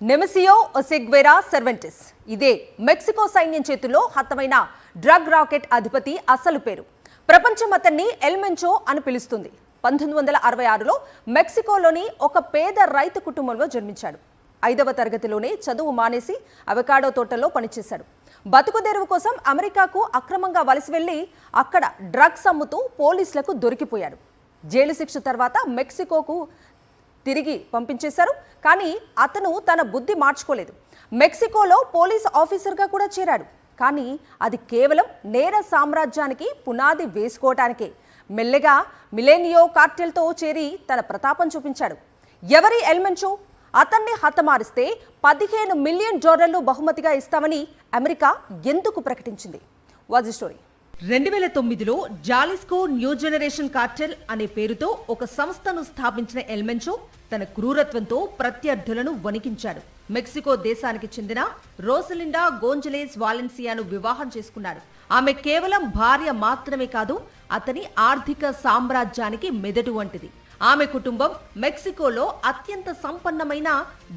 నెమిసియో ఒసెగ్వెరా సెర్వెంటిస్ ఇదే మెక్సికో సైన్యం చేతుల్లో హతమైన డ్రగ్ రాకెట్ అధిపతి అసలు పేరు. ప్రపంచం అతన్ని ఎల్ మెంచో అని పిలుస్తుంది. 1966లో మెక్సికోలోని ఒక పేద రైతు కుటుంబంలో జన్మించాడు. 5వ తరగతిలోనే చదువు మానేసి అవకాడో తోటల్లో పనిచేశాడు. బతుకుదెరువు కోసం అమెరికాకు అక్రమంగా వలస వెళ్లి అక్కడ డ్రగ్స్ అమ్ముతూ పోలీసులకు దొరికిపోయాడు. జైలు శిక్ష తర్వాత మెక్సికోకు తిరిగి పంపించేశారు. కానీ అతను తన బుద్ధి మార్చుకోలేదు. మెక్సికోలో పోలీస్ ఆఫీసర్గా కూడా చేరాడు. కానీ అది కేవలం నేర సామ్రాజ్యానికి పునాది వేసుకోవటానికే. మెల్లగా మిలేనియో కార్టెల్తో చేరి తన ప్రతాపం చూపించాడు. ఎవరి ఎల్ మెంచో? అతన్ని హతమారిస్తే $15 మిలియన్ బహుమతిగా ఇస్తామని అమెరికా ఎందుకు ప్రకటించింది? వాజ్ స్టోరీ. 2009లో జాలిస్కో న్యూ జనరేషన్ కార్టెల్ అనే పేరుతో ఒక సంస్థను స్థాపించిన ఎల్ మెంచో తన క్రూరత్వంతో ప్రత్యర్థులను వణికించాడు. మెక్సికో దేశానికి చెందిన రోసలిండా గోంజలేస్ వాలెన్సియాను వివాహం చేసుకున్నాడు. ఆమె కేవలం భార్య మాత్రమే కాదు, అతని ఆర్థిక సామ్రాజ్యానికి మెదడు వంటిది. ఆమె కుటుంబం మెక్సికోలో అత్యంత సంపన్నమైన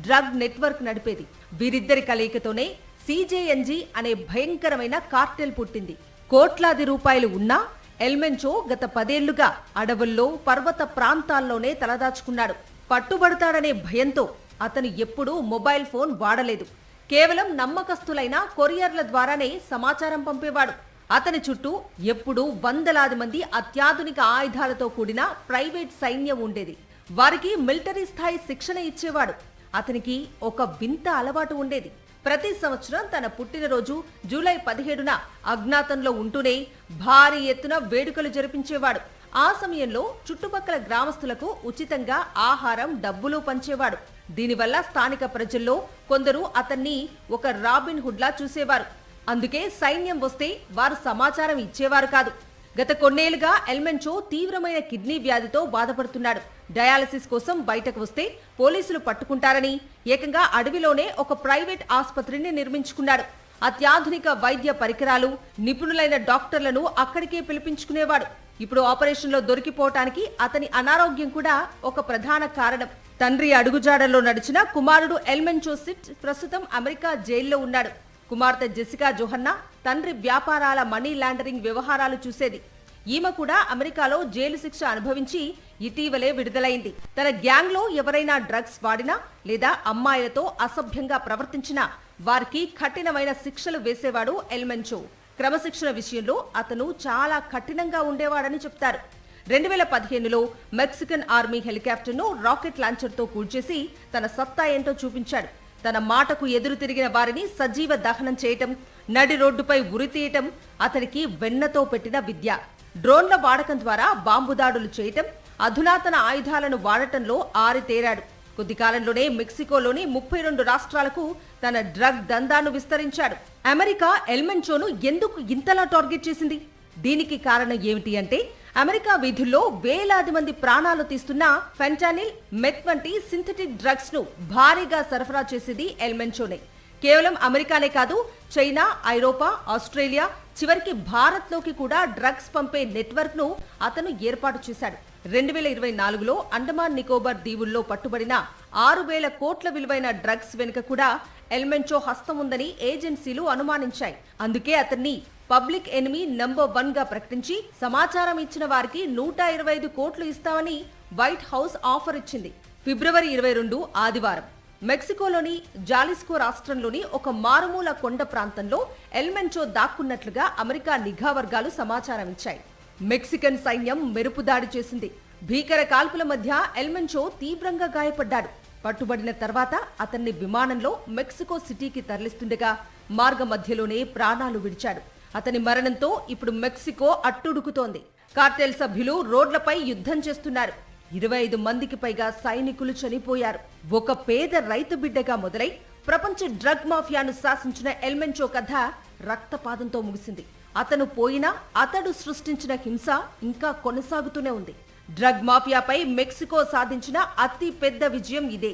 డ్రగ్ నెట్వర్క్ నడిపేది. వీరిద్దరి కలయికతోనే సిజేఎన్జి అనే భయంకరమైన కార్టెల్ పుట్టింది. కోట్లాది రూపాయలు ఉన్నా ఎల్ మెంచో గత 10 ఏళ్లుగా అడవుల్లో, పర్వత ప్రాంతాల్లోనే తలదాచుకున్నాడు. పట్టుబడతాడనే భయంతో అతను ఎప్పుడూ మొబైల్ ఫోన్ వాడలేదు. కేవలం నమ్మకస్తులైన కొరియర్ల ద్వారానే సమాచారం పంపేవాడు. అతని చుట్టూ ఎప్పుడూ వందలాది మంది అత్యాధునిక ఆయుధాలతో కూడిన ప్రైవేట్ సైన్యం ఉండేది. వారికి మిలిటరీ స్థాయి శిక్షణ ఇచ్చేవాడు. అతనికి ఒక వింత అలవాటు ఉండేది. ప్రతి సంవత్సరం తన పుట్టినరోజు జూలై 17న అజ్ఞాతంలో ఉంటూనే భారీ ఎత్తున వేడుకలు జరిపించేవాడు. ఆ సమయంలో చుట్టుపక్కల గ్రామస్తులకు ఉచితంగా ఆహారం, డబ్బులు పంచేవాడు. దీనివల్ల స్థానిక ప్రజల్లో కొందరు అతన్ని ఒక రాబిన్ హుడ్ లా చూసేవారు. అందుకే సైన్యం వస్తే వారు సమాచారం ఇచ్చేవారు కాదు. గత కొన్నేళ్లుగా ఎల్ మెంచో తీవ్రమైన కిడ్నీ వ్యాధితో బాధపడుతున్నాడు. డయాలసిస్ కోసం బయటకు వస్తే పోలీసులు పట్టుకుంటారని ఏకంగా అడవిలోనే ఒక ప్రైవేట్ ఆసుపత్రిని నిర్మించుకున్నాడు. అత్యాధునిక వైద్య పరికరాలు, నిపుణులైన డాక్టర్లను అక్కడికే పిలిపించుకునేవాడు. ఇప్పుడు ఆపరేషన్లో దొరికిపోవటానికి అతని అనారోగ్యం కూడా ఒక ప్రధాన కారణం. తండ్రి అడుగుజాడల్లో నడిచిన కుమారుడు ఎల్ మెంచో సిట్ ప్రస్తుతం అమెరికా జైల్లో ఉన్నాడు. కుమార్తె జెసికా జోహన్నా తండ్రి వ్యాపారాల మనీ లాండరింగ్ వ్యవహారాలు చూసేది. ఈమె కూడా అమెరికాలో జైలు శిక్ష అనుభవించి ఇటీవలే విడుదలైంది. తన గ్యాంగ్ లో ఎవరైనా డ్రగ్స్ వాడినా లేదా అమ్మాయిలతో అసభ్యంగా ప్రవర్తించినా వారికి కఠినమైన శిక్షలు వేసేవాడు ఎల్ మెంచో. క్రమశిక్షణ విషయంలో అతను చాలా కఠినంగా ఉండేవాడని చెప్తారు. 2015లో మెక్సికన్ ఆర్మీ హెలికాప్టర్ను రాకెట్ లాంచర్తో కూల్చేసి తన సత్తా ఏంటో చూపించాడు. తన మాటకు ఎదురు తిరిగిన వారిని సజీవ దహనం చేయటం, నడి రోడ్డుపై ఉరితీయటం అతనికి వెన్నతో పెట్టిన విద్య. డ్రోన్ల వాడకం ద్వారా బాంబు దాడులు చేయటం, అధునాతన ఆయుధాలను వాడటంలో ఆరితేరాడు. కొద్ది కాలంలోనే మెక్సికోలోని 32 రాష్ట్రాలకు తన డ్రగ్ దందాను విస్తరించాడు. అమెరికా ఎల్ మెంచోను ఎందుకు ఇంతలా టార్గెట్ చేసింది? దీనికి కారణం ఏమిటి అంటే, అమెరికా వీధుల్లో వేలాది మంది ప్రాణాలు తీస్తున్న ఫెంటానిల్, మెత్ వంటి సింథటిక్ డ్రగ్స్ ను భారీగా సరఫరా చేసేది ఎల్ మెంచోనే. కేవలం అమెరికానే కాదు, చైనా, ఐరోపా, ఆస్ట్రేలియా, చివరికి భారత్లోకి కూడా డ్రగ్స్ పంపే నెట్వర్క్ ను అతను ఏర్పాటు చేశాడు. 2024లో అండమాన్ నికోబార్ దీవుల్లో పట్టుబడిన 6,000 కోట్ల విలువైన డ్రగ్స్ వెనుక కూడా ఎల్ మెంచో హస్తం ఉందని ఏజెన్సీలు అనుమానించాయి. అందుకే అతన్ని పబ్లిక్ ఎనిమీ నంబర్ 1 గా ప్రకటించి సమాచారం ఇచ్చిన వారికి 125 కోట్లు ఇస్తామని వైట్ హౌస్ ఆఫర్ ఇచ్చింది. ఫిబ్రవరి 22 ఆదివారం మెక్సికోలోని జాలిస్కో రాష్ట్రంలోని ఒక మారుమూల కొండ ప్రాంతంలో ఎల్ మెంచో దాక్కున్నట్లుగా అమెరికా నిఘా వర్గాలు సమాచారం ఇచ్చాయి. మెక్సికన్ సైన్యం మెరుపు దాడి చేసింది. భీకర కాల్పుల మధ్య ఎల్ మెంచో తీవ్రంగా గాయపడ్డాడు. పట్టుబడిన తర్వాత అతన్ని విమానంలో మెక్సికో సిటీకి తరలిస్తుండగా మార్గ మధ్యలోనే ప్రాణాలు విడిచాడు. అతని మరణంతో ఇప్పుడు మెక్సికో అట్టుడుకుతోంది. కార్టెల్ సభ్యులు రోడ్లపై యుద్ధం చేస్తున్నారు. 25 మందికి పైగా సైనికులు చనిపోయారు. ఒక పేద రైతు బిడ్డగా మొదలై ప్రపంచ డ్రగ్ మాఫియాను శాసించిన ఎల్ మెంచో కథ రక్తపాతంతో ముగిసింది. అతను పోయినా అతడు సృష్టించిన హింస ఇంకా కొనసాగుతూనే ఉంది. డ్రగ్ మాఫియాపై మెక్సికో సాధించిన అతి పెద్ద విజయం ఇదే.